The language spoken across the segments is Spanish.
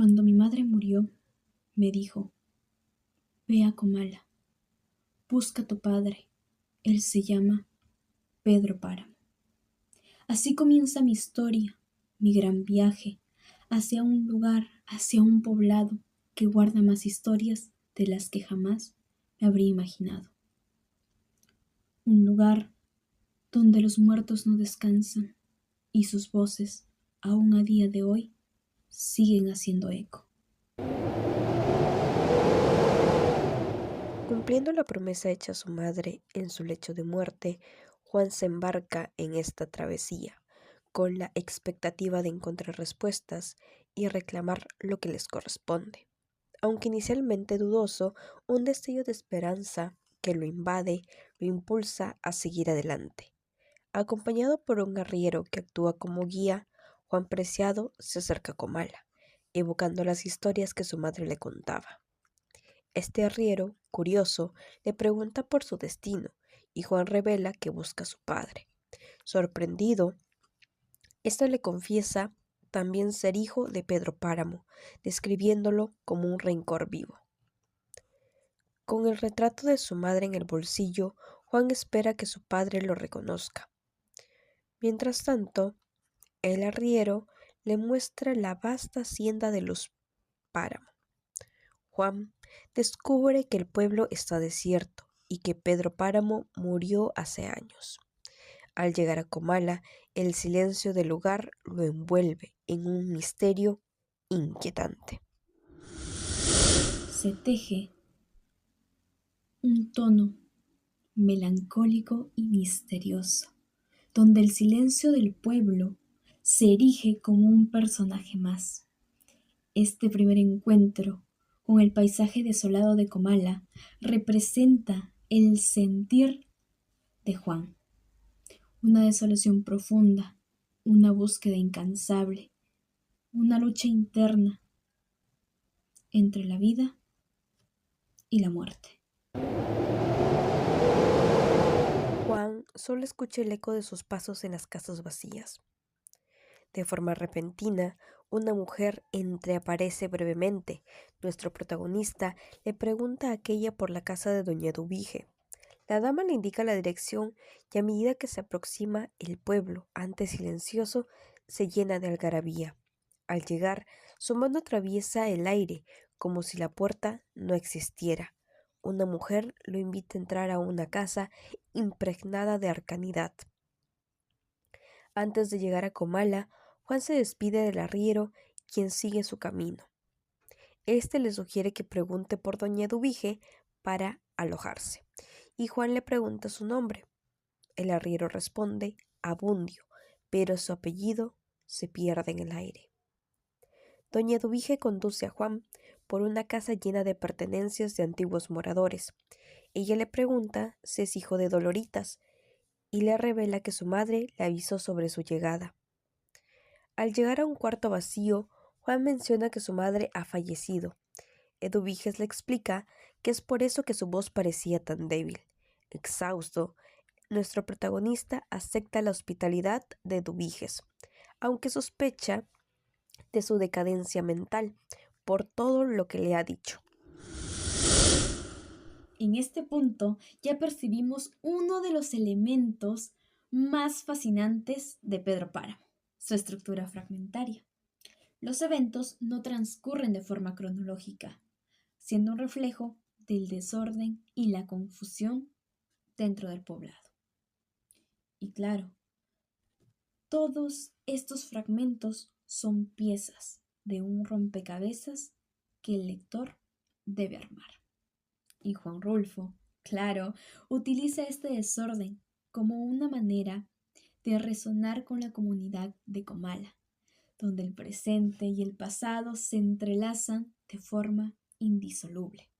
Cuando mi madre murió, me dijo: ve a Comala, busca a tu padre, él se llama Pedro Páramo. Así comienza mi historia, mi gran viaje, hacia un lugar, hacia un poblado que guarda más historias de las que jamás me habría imaginado. Un lugar donde los muertos no descansan y sus voces, aún a día de hoy, siguen haciendo eco. Cumpliendo la promesa hecha a su madre en su lecho de muerte, Juan se embarca en esta travesía, con la expectativa de encontrar respuestas y reclamar lo que les corresponde. Aunque inicialmente dudoso, un destello de esperanza que lo invade lo impulsa a seguir adelante. Acompañado por un arriero que actúa como guía, Juan Preciado se acerca a Comala, evocando las historias que su madre le contaba. Este arriero, curioso, le pregunta por su destino y Juan revela que busca a su padre. Sorprendido, éste le confiesa también ser hijo de Pedro Páramo, describiéndolo como un rencor vivo. Con el retrato de su madre en el bolsillo, Juan espera que su padre lo reconozca. Mientras tanto, el arriero le muestra la vasta hacienda de los Páramo. Juan descubre que el pueblo está desierto y que Pedro Páramo murió hace años. Al llegar a Comala, el silencio del lugar lo envuelve en un misterio inquietante. Se teje un tono melancólico y misterioso, donde el silencio del pueblo se erige como un personaje más. Este primer encuentro con el paisaje desolado de Comala representa el sentir de Juan, una desolación profunda, una búsqueda incansable, una lucha interna entre la vida y la muerte. Juan solo escucha el eco de sus pasos en las casas vacías. De forma repentina, una mujer entreaparece brevemente. Nuestro protagonista le pregunta a aquella por la casa de doña Dubige. La dama le indica la dirección y a medida que se aproxima, el pueblo, antes silencioso, se llena de algarabía. Al llegar, su mano atraviesa el aire como si la puerta no existiera. Una mujer lo invita a entrar a una casa impregnada de arcanidad. Antes de llegar a Comala, Juan se despide del arriero, quien sigue su camino. Este le sugiere que pregunte por doña Dubige para alojarse, y Juan le pregunta su nombre. El arriero responde Abundio, pero su apellido se pierde en el aire. Doña Dubige conduce a Juan por una casa llena de pertenencias de antiguos moradores. Ella le pregunta si es hijo de Doloritas y le revela que su madre le avisó sobre su llegada. Al llegar a un cuarto vacío, Juan menciona que su madre ha fallecido. Eduviges le explica que es por eso que su voz parecía tan débil. Exhausto, nuestro protagonista acepta la hospitalidad de Eduviges, aunque sospecha de su decadencia mental por todo lo que le ha dicho. En este punto ya percibimos uno de los elementos más fascinantes de Pedro Páramo, su estructura fragmentaria. Los eventos no transcurren de forma cronológica, siendo un reflejo del desorden y la confusión dentro del poblado. Y claro, todos estos fragmentos son piezas de un rompecabezas que el lector debe armar. Y Juan Rulfo, claro, utiliza este desorden como una manera de resonar con la comunidad de Comala, donde el presente y el pasado se entrelazan de forma indisoluble,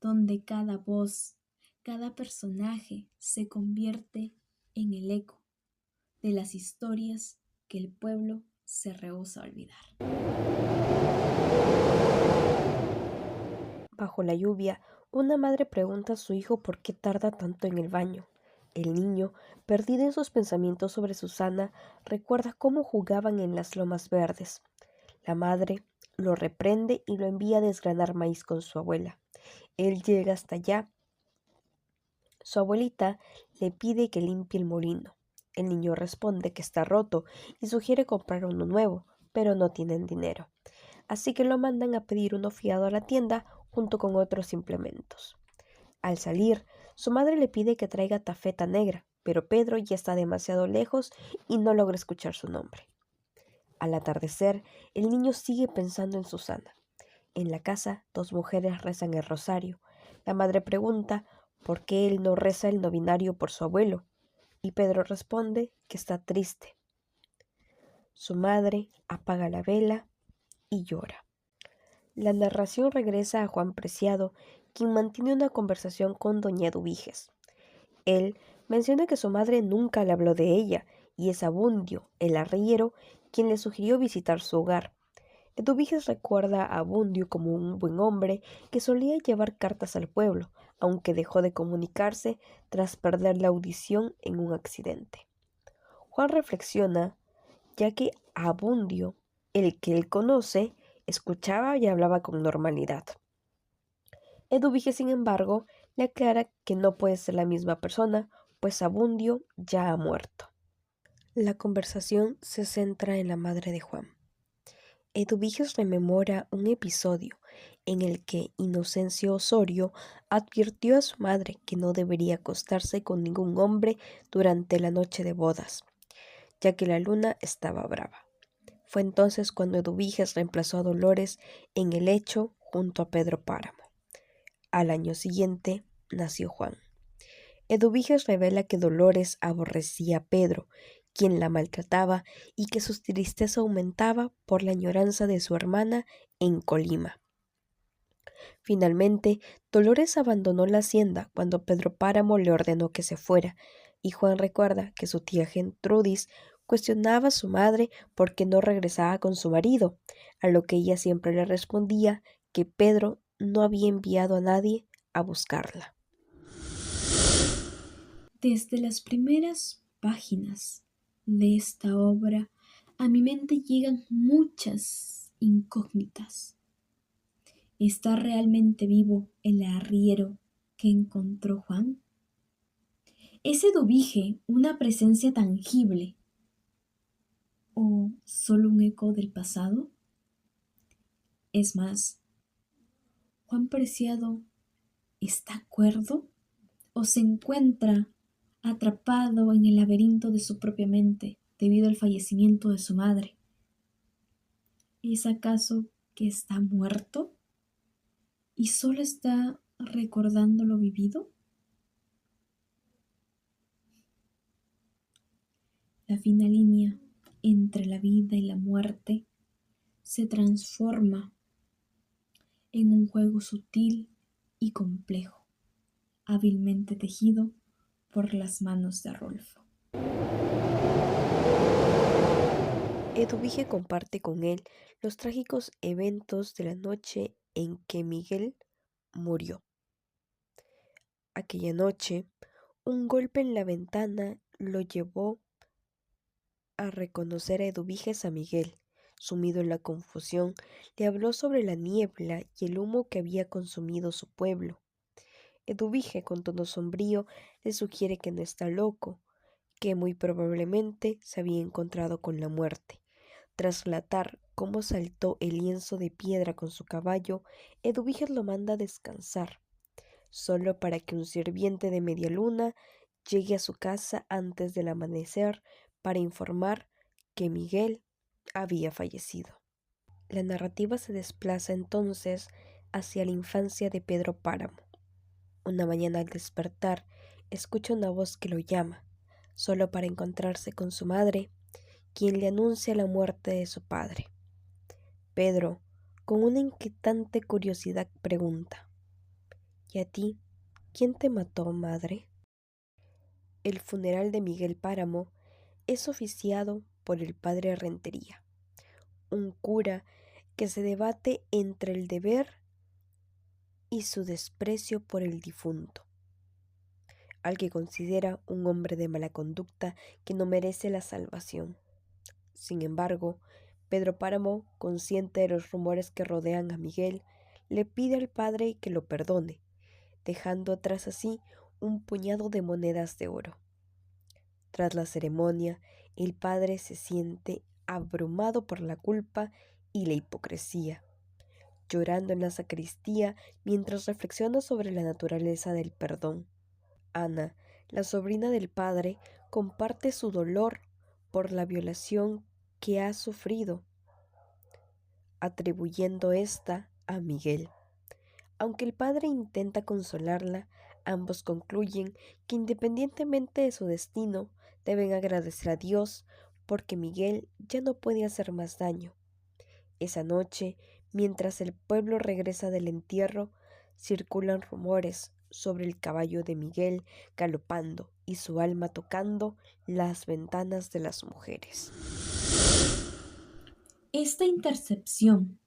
donde cada voz, cada personaje se convierte en el eco de las historias que el pueblo se rehúsa a olvidar. Bajo la lluvia, una madre pregunta a su hijo por qué tarda tanto en el baño. El niño, perdido en sus pensamientos sobre Susana, recuerda cómo jugaban en las lomas verdes. La madre lo reprende y lo envía a desgranar maíz con su abuela. Él llega hasta allá. Su abuelita le pide que limpie el molino. El niño responde que está roto y sugiere comprar uno nuevo, pero no tienen dinero. Así que lo mandan a pedir uno fiado a la tienda junto con otros implementos. Al salir, su madre le pide que traiga tafeta negra, pero Pedro ya está demasiado lejos y no logra escuchar su nombre. Al atardecer, el niño sigue pensando en Susana. En la casa, dos mujeres rezan el rosario. La madre pregunta por qué él no reza el novinario por su abuelo, y Pedro responde que está triste. Su madre apaga la vela y llora. La narración regresa a Juan Preciado, quien mantiene una conversación con doña Eduviges. Él menciona que su madre nunca le habló de ella, y es Abundio, el arriero, quien le sugirió visitar su hogar. Eduviges recuerda a Abundio como un buen hombre que solía llevar cartas al pueblo, aunque dejó de comunicarse tras perder la audición en un accidente. Juan reflexiona, ya que Abundio, el que él conoce, escuchaba y hablaba con normalidad. Eduviges, sin embargo, le aclara que no puede ser la misma persona, pues Abundio ya ha muerto. La conversación se centra en la madre de Juan. Eduviges rememora un episodio en el que Inocencio Osorio advirtió a su madre que no debería acostarse con ningún hombre durante la noche de bodas, ya que la luna estaba brava. Fue entonces cuando Eduviges reemplazó a Dolores en el lecho junto a Pedro Páramo. Al año siguiente nació Juan. Eduviges revela que Dolores aborrecía a Pedro, quien la maltrataba, y que su tristeza aumentaba por la añoranza de su hermana en Colima. Finalmente, Dolores abandonó la hacienda cuando Pedro Páramo le ordenó que se fuera, y Juan recuerda que su tía Gertrudis cuestionaba a su madre por qué no regresaba con su marido, a lo que ella siempre le respondía que Pedro no había enviado a nadie a buscarla. Desde las primeras páginas de esta obra, a mi mente llegan muchas incógnitas. ¿Está realmente vivo el arriero que encontró Juan? ¿Es Eduvige una presencia tangible o solo un eco del pasado? Es más, ¿Juan Preciado está cuerdo o se encuentra atrapado en el laberinto de su propia mente debido al fallecimiento de su madre? ¿Es acaso que está muerto y solo está recordando lo vivido? La fina línea entre la vida y la muerte se transforma en un juego sutil y complejo, hábilmente tejido por las manos de Rolfo. Eduvige comparte con él los trágicos eventos de la noche en que Miguel murió. Aquella noche, un golpe en la ventana lo llevó a reconocer a Eduviges a Miguel. Sumido en la confusión, le habló sobre la niebla y el humo que había consumido su pueblo. Eduvige, con tono sombrío, le sugiere que no está loco, que muy probablemente se había encontrado con la muerte. Tras relatar cómo saltó el lienzo de piedra con su caballo, Eduviges lo manda a descansar, solo para que un sirviente de media luna llegue a su casa antes del amanecer para informar que Miguel había fallecido. La narrativa se desplaza entonces hacia la infancia de Pedro Páramo. Una mañana al despertar, escucha una voz que lo llama, solo para encontrarse con su madre, quien le anuncia la muerte de su padre. Pedro, con una inquietante curiosidad, pregunta: ¿Y a ti, quién te mató, madre? El funeral de Miguel Páramo es oficiado por el padre Rentería, un cura que se debate entre el deber y su desprecio por el difunto, al que considera un hombre de mala conducta que no merece la salvación. Sin embargo, Pedro Páramo, consciente de los rumores que rodean a Miguel, le pide al padre que lo perdone, dejando atrás así un puñado de monedas de oro. Tras la ceremonia, el padre se siente abrumado por la culpa y la hipocresía, llorando en la sacristía mientras reflexiona sobre la naturaleza del perdón. Ana, la sobrina del padre, comparte su dolor por la violación que ha sufrido, atribuyendo esta a Miguel. Aunque el padre intenta consolarla, ambos concluyen que independientemente de su destino, deben agradecer a Dios porque Miguel ya no puede hacer más daño. Esa noche, mientras el pueblo regresa del entierro, circulan rumores sobre el caballo de Miguel galopando y su alma tocando las ventanas de las mujeres. Esta intercepción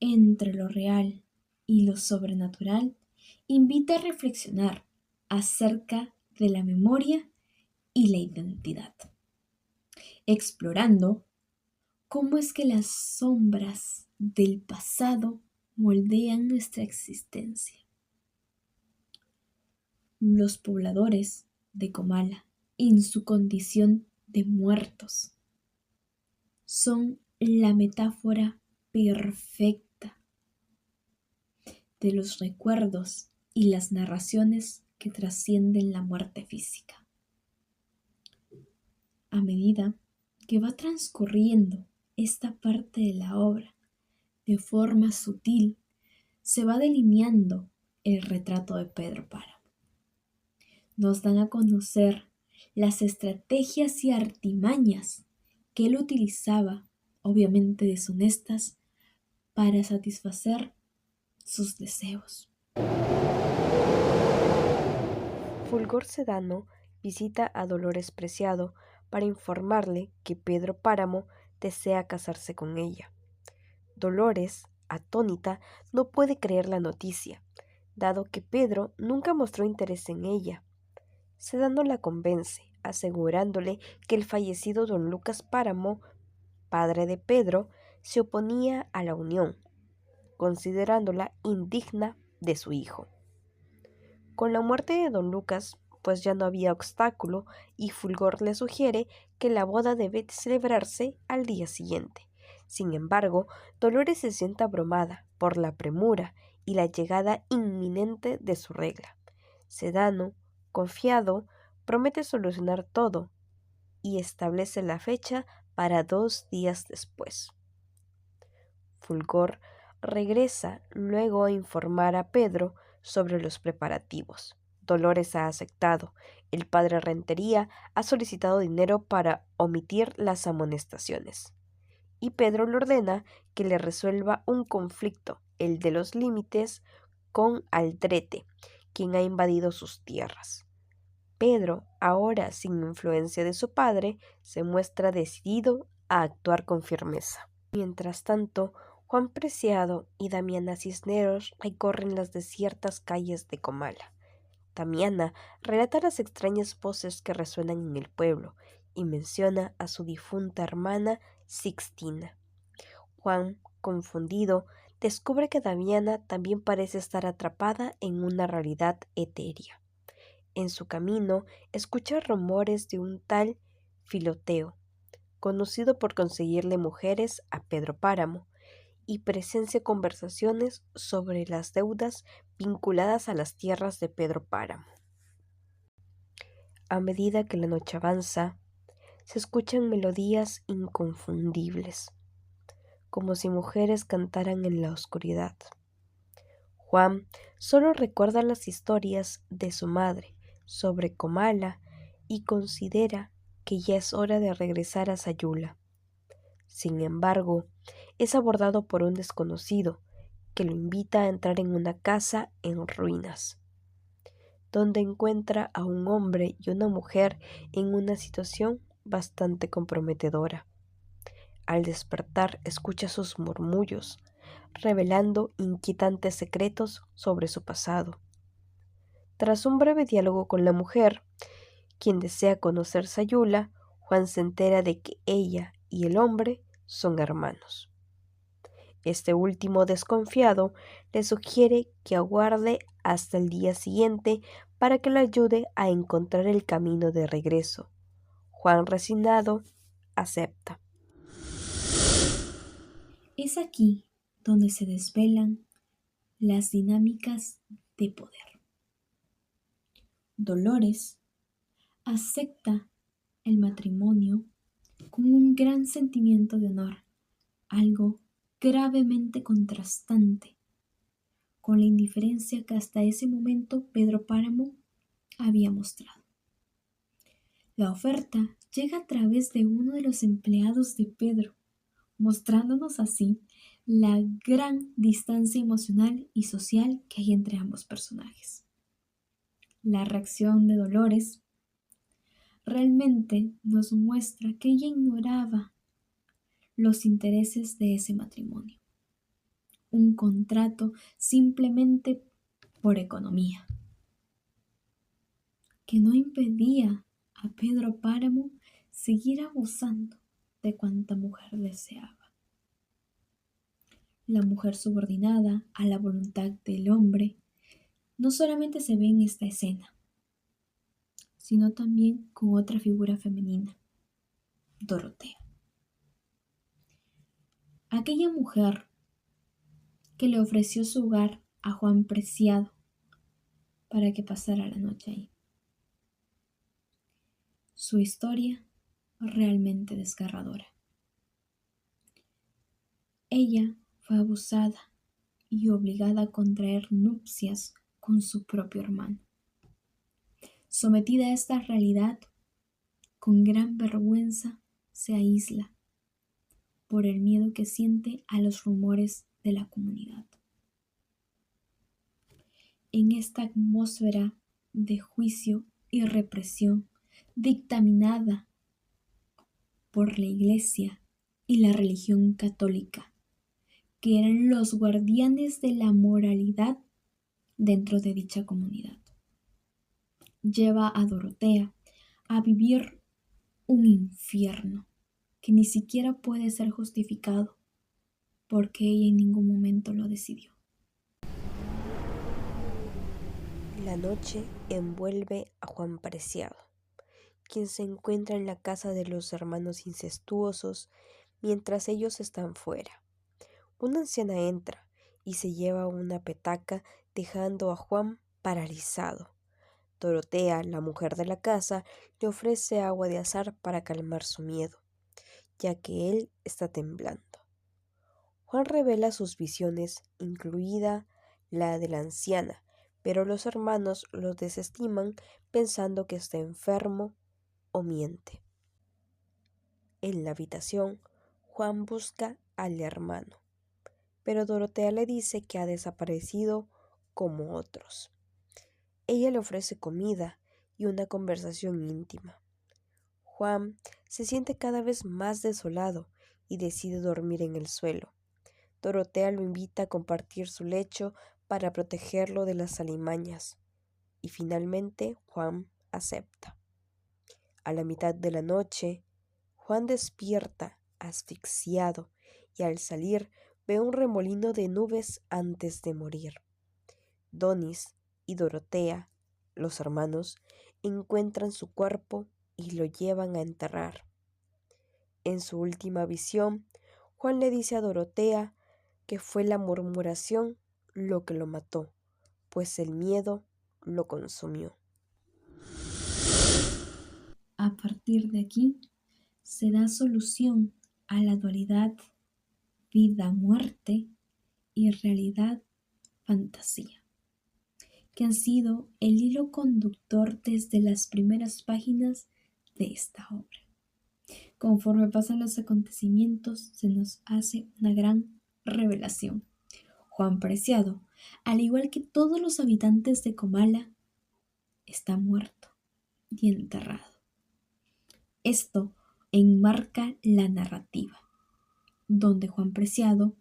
entre lo real y lo sobrenatural invita a reflexionar acerca de la memoria y la identidad, explorando cómo es que las sombras del pasado moldean nuestra existencia. Los pobladores de Comala, en su condición de muertos, son la metáfora perfecta de los recuerdos y las narraciones que trascienden la muerte física. A medida que va transcurriendo esta parte de la obra, de forma sutil, se va delineando el retrato de Pedro Páramo. Nos dan a conocer las estrategias y artimañas que él utilizaba, obviamente deshonestas, para satisfacer sus deseos. Fulgor Sedano visita a Dolores Preciado para informarle que Pedro Páramo desea casarse con ella. Dolores, atónita, no puede creer la noticia, dado que Pedro nunca mostró interés en ella. Sedano la convence, asegurándole que el fallecido don Lucas Páramo, padre de Pedro, se oponía a la unión, considerándola indigna de su hijo. Con la muerte de don Lucas, pues ya no había obstáculo y Fulgor le sugiere que la boda debe celebrarse al día siguiente. Sin embargo, Dolores se siente abrumada por la premura y la llegada inminente de su regla. Sedano, confiado, promete solucionar todo y establece la fecha para 2 días después. Fulgor regresa luego a informar a Pedro sobre los preparativos. Dolores ha aceptado. El padre Rentería ha solicitado dinero para omitir las amonestaciones. Y Pedro le ordena que le resuelva un conflicto, el de los límites, con Aldrete, quien ha invadido sus tierras. Pedro, ahora sin influencia de su padre, se muestra decidido a actuar con firmeza. Mientras tanto, Juan Preciado y Damiana Cisneros recorren las desiertas calles de Comala. Damiana relata las extrañas voces que resuenan en el pueblo y menciona a su difunta hermana Sixtina. Juan, confundido, descubre que Damiana también parece estar atrapada en una realidad etérea. En su camino, escucha rumores de un tal Filoteo, conocido por conseguirle mujeres a Pedro Páramo, y presencia conversaciones sobre las deudas vinculadas a las tierras de Pedro Páramo. A medida que la noche avanza, se escuchan melodías inconfundibles, como si mujeres cantaran en la oscuridad. Juan solo recuerda las historias de su madre sobre Comala y considera que ya es hora de regresar a Sayula. Sin embargo, es abordado por un desconocido que lo invita a entrar en una casa en ruinas, donde encuentra a un hombre y una mujer en una situación bastante comprometedora. Al despertar, escucha sus murmullos, revelando inquietantes secretos sobre su pasado. Tras un breve diálogo con la mujer, quien desea conocer Sayula, Juan se entera de que ella y el hombre son hermanos. Este último, desconfiado, le sugiere que aguarde hasta el día siguiente para que lo ayude a encontrar el camino de regreso. Juan, resignado, acepta. Es aquí donde se desvelan las dinámicas de poder. Dolores acepta el matrimonio con un gran sentimiento de honor, algo gravemente contrastante con la indiferencia que hasta ese momento Pedro Páramo había mostrado. La oferta llega a través de uno de los empleados de Pedro, mostrándonos así la gran distancia emocional y social que hay entre ambos personajes. La reacción de Dolores realmente nos muestra que ella ignoraba los intereses de ese matrimonio, un contrato simplemente por economía, que no impedía a Pedro Páramo seguir abusando de cuanta mujer deseaba. La mujer subordinada a la voluntad del hombre no solamente se ve en esta escena, sino también con otra figura femenina, Dorotea. Aquella mujer que le ofreció su hogar a Juan Preciado para que pasara la noche ahí. Su historia realmente desgarradora. Ella fue abusada y obligada a contraer nupcias con su propio hermano. Sometida a esta realidad, con gran vergüenza se aísla por el miedo que siente a los rumores de la comunidad. En esta atmósfera de juicio y represión dictaminada por la Iglesia y la religión católica, que eran los guardianes de la moralidad dentro de dicha comunidad, lleva a Dorotea a vivir un infierno que ni siquiera puede ser justificado porque ella en ningún momento lo decidió. La noche envuelve a Juan Preciado, quien se encuentra en la casa de los hermanos incestuosos mientras ellos están fuera. Una anciana entra y se lleva una petaca dejando a Juan paralizado. Dorotea, la mujer de la casa, le ofrece agua de azahar para calmar su miedo, ya que él está temblando. Juan revela sus visiones, incluida la de la anciana, pero los hermanos lo desestiman pensando que está enfermo o miente. En la habitación, Juan busca al hermano, pero Dorotea le dice que ha desaparecido como otros. Ella le ofrece comida y una conversación íntima. Juan se siente cada vez más desolado y decide dormir en el suelo. Dorotea lo invita a compartir su lecho para protegerlo de las alimañas, y finalmente Juan acepta. A la mitad de la noche, Juan despierta asfixiado y al salir ve un remolino de nubes antes de morir. Donis y Dorotea, los hermanos, encuentran su cuerpo y lo llevan a enterrar. En su última visión, Juan le dice a Dorotea que fue la murmuración lo que lo mató, pues el miedo lo consumió. A partir de aquí, se da solución a la dualidad vida-muerte y realidad-fantasía, que han sido el hilo conductor desde las primeras páginas de esta obra. Conforme pasan los acontecimientos, se nos hace una gran revelación. Juan Preciado, al igual que todos los habitantes de Comala, está muerto y enterrado. Esto enmarca la narrativa, donde Juan Preciado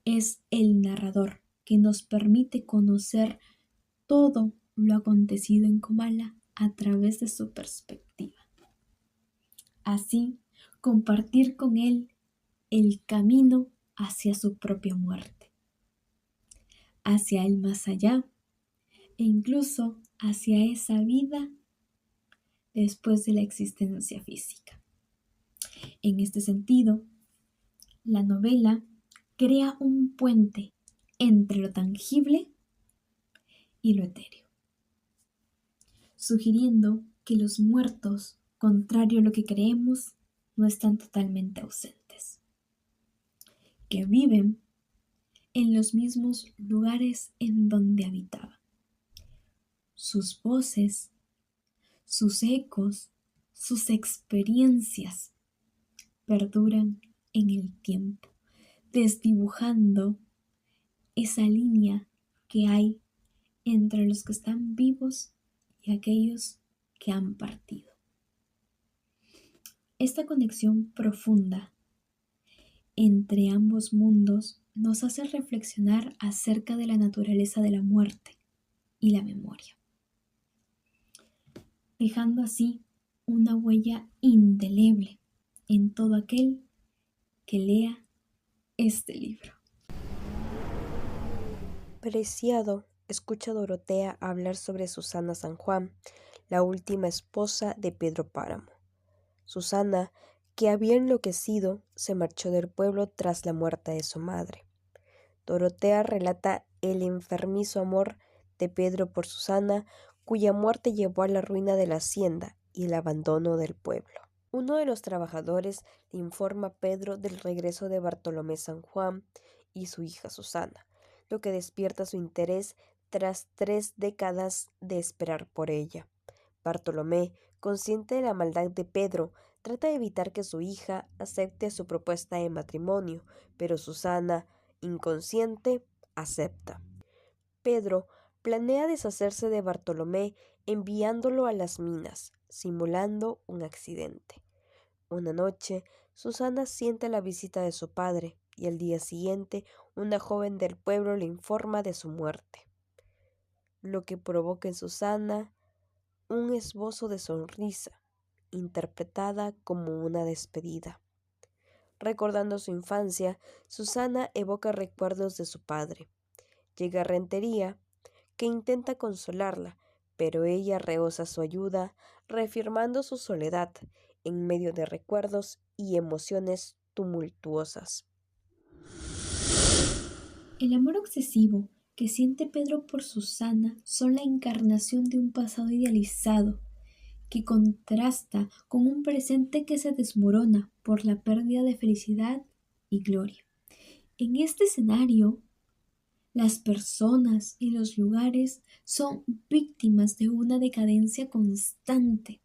es el narrador que nos permite conocer todo lo acontecido en Comala a través de su perspectiva. Así, compartir con él el camino hacia su propia muerte, hacia el más allá e incluso hacia esa vida después de la existencia física. En este sentido, la novela crea un puente entre lo tangible y lo etéreo, sugiriendo que los muertos, contrario a lo que creemos, no están totalmente ausentes, que viven en los mismos lugares en donde habitaban. Sus voces, sus ecos, sus experiencias perduran en el tiempo, desdibujando esa línea que hay entre los que están vivos y aquellos que han partido. Esta conexión profunda entre ambos mundos nos hace reflexionar acerca de la naturaleza de la muerte y la memoria, dejando así una huella indeleble en todo aquel que lea este libro. Preciado escucha a Dorotea hablar sobre Susana San Juan, la última esposa de Pedro Páramo. Susana, que había enloquecido, se marchó del pueblo tras la muerte de su madre. Dorotea relata el enfermizo amor de Pedro por Susana, cuya muerte llevó a la ruina de la hacienda y el abandono del pueblo. Uno de los trabajadores le informa a Pedro del regreso de Bartolomé San Juan y su hija Susana, lo que despierta su interés tras 3 décadas de esperar por ella. Bartolomé, consciente de la maldad de Pedro, trata de evitar que su hija acepte su propuesta de matrimonio, pero Susana, inconsciente, acepta. Pedro planea deshacerse de Bartolomé enviándolo a las minas, simulando un accidente. Una noche, Susana siente la visita de su padre y al día siguiente una joven del pueblo le informa de su muerte, lo que provoca en Susana un esbozo de sonrisa, interpretada como una despedida. Recordando su infancia, Susana evoca recuerdos de su padre. Llega a Rentería, que intenta consolarla, pero ella rehúsa su ayuda, reafirmando su soledad en medio de recuerdos y emociones tumultuosas. El amor obsesivo que siente Pedro por Susana son la encarnación de un pasado idealizado que contrasta con un presente que se desmorona por la pérdida de felicidad y gloria. En este escenario, las personas y los lugares son víctimas de una decadencia constante.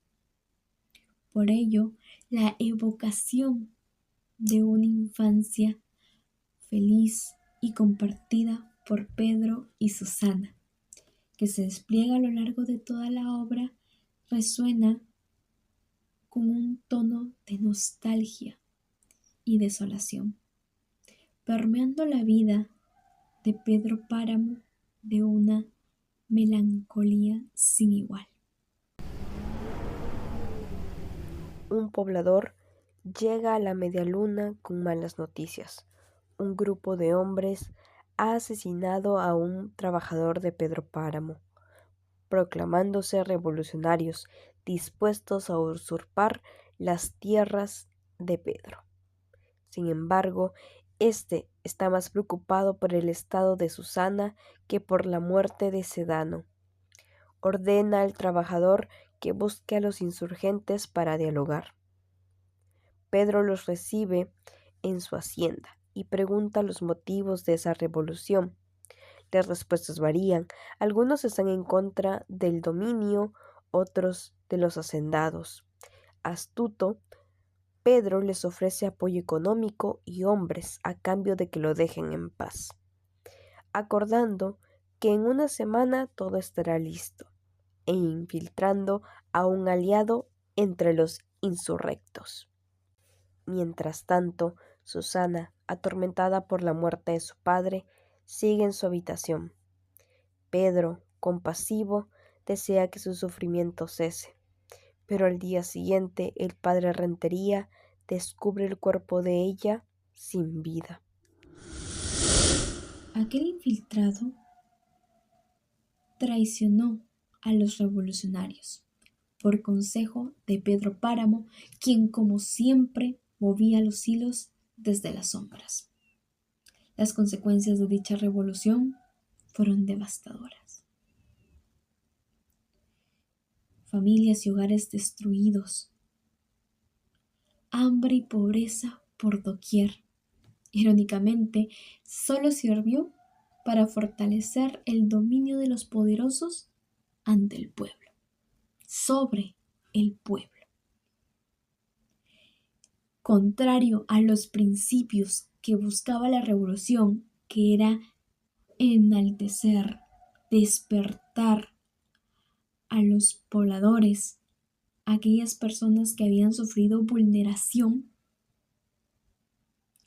Por ello, la evocación de una infancia feliz y compartida por Pedro y Susana, que se despliega a lo largo de toda la obra, resuena con un tono de nostalgia y desolación, permeando la vida de Pedro Páramo de una melancolía sin igual. Un poblador llega a la medialuna con malas noticias. Un grupo de hombres ha asesinado a un trabajador de Pedro Páramo, proclamándose revolucionarios dispuestos a usurpar las tierras de Pedro. Sin embargo, este está más preocupado por el estado de Susana que por la muerte de Sedano. Ordena al trabajador que busque a los insurgentes para dialogar. Pedro los recibe en su hacienda y pregunta los motivos de esa revolución. Las respuestas varían. Algunos están en contra del dominio, otros de los hacendados. Astuto, Pedro les ofrece apoyo económico y hombres a cambio de que lo dejen en paz, acordando que en una semana todo estará listo, e infiltrando a un aliado entre los insurrectos. Mientras tanto, Susana, atormentada por la muerte de su padre, sigue en su habitación. Pedro, compasivo, desea que su sufrimiento cese, pero al día siguiente el padre Rentería descubre el cuerpo de ella sin vida. Aquel infiltrado traicionó a los revolucionarios por consejo de Pedro Páramo, quien como siempre movía los hilos desde las sombras. Las consecuencias de dicha revolución fueron devastadoras. Familias y hogares destruidos, hambre y pobreza por doquier. Irónicamente, solo sirvió para fortalecer el dominio de los poderosos ante el pueblo, sobre el pueblo. Contrario a los principios que buscaba la revolución, que era enaltecer, despertar a los pobladores, a aquellas personas que habían sufrido vulneración,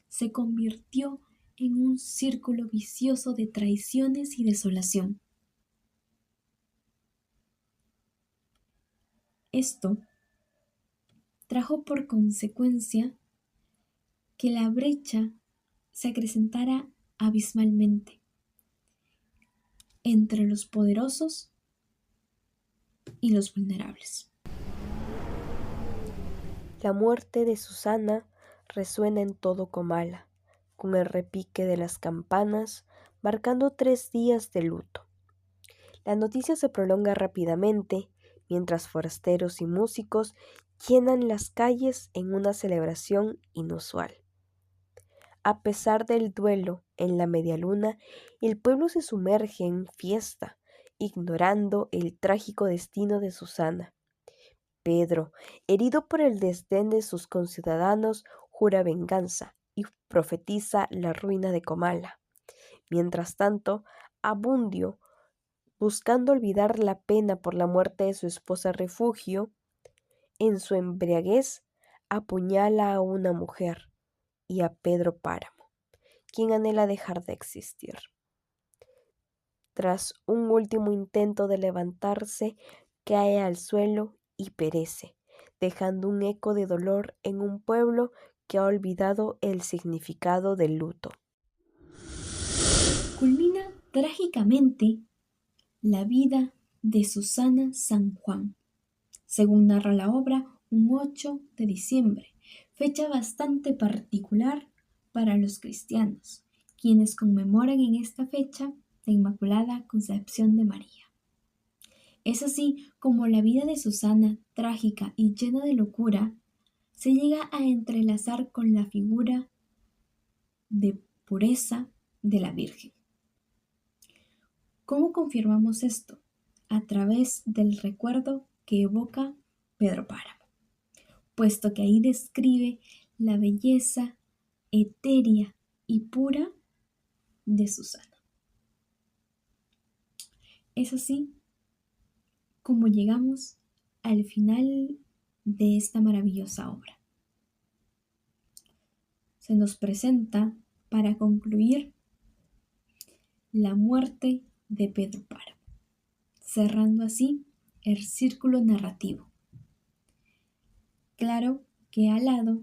se convirtió en un círculo vicioso de traiciones y desolación. Esto trajo por consecuencia que la brecha se acrecentara abismalmente entre los poderosos y los vulnerables. La muerte de Susana resuena en todo Comala, con el repique de las campanas, marcando 3 días de luto. La noticia se prolonga rápidamente, mientras forasteros y músicos llenan las calles en una celebración inusual. A pesar del duelo en la medialuna, el pueblo se sumerge en fiesta, ignorando el trágico destino de Susana. Pedro, herido por el desdén de sus conciudadanos, jura venganza y profetiza la ruina de Comala. Mientras tanto, Abundio, buscando olvidar la pena por la muerte de su esposa Refugio, en su embriaguez apuñala a una mujer y a Pedro Páramo, quien anhela dejar de existir. Tras un último intento de levantarse, cae al suelo y perece, dejando un eco de dolor en un pueblo que ha olvidado el significado del luto. Culmina trágicamente la vida de Susana San Juan, según narra la obra, un 8 de diciembre, fecha bastante particular para los cristianos, quienes conmemoran en esta fecha la Inmaculada Concepción de María. Es así como la vida de Susana, trágica y llena de locura, se llega a entrelazar con la figura de pureza de la Virgen. ¿Cómo confirmamos esto? A través del recuerdo que evoca Pedro Páramo, puesto que ahí describe la belleza etérea y pura de Susana. Es así como llegamos al final de esta maravillosa obra. Se nos presenta, para concluir, la muerte de Pedro Páramo, cerrando así el círculo narrativo. Claro que al lado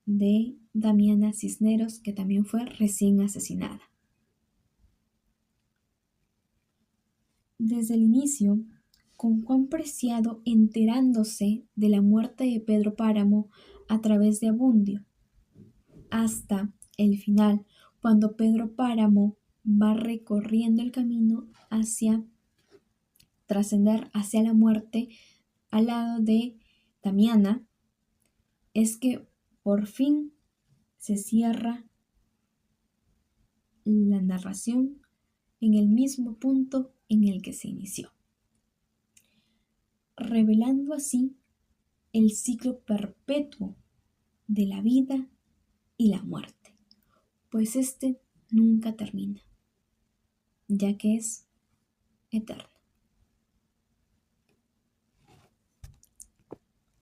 de Damiana Cisneros, que también fue recién asesinada. Desde el inicio, con Juan Preciado enterándose de la muerte de Pedro Páramo a través de Abundio, hasta el final, cuando Pedro Páramo va recorriendo el camino hacia trascender hacia la muerte al lado de Damiana, es que por fin se cierra la narración en el mismo punto en el que se inició, revelando así el ciclo perpetuo de la vida y la muerte, pues este nunca termina, ya que es eterno.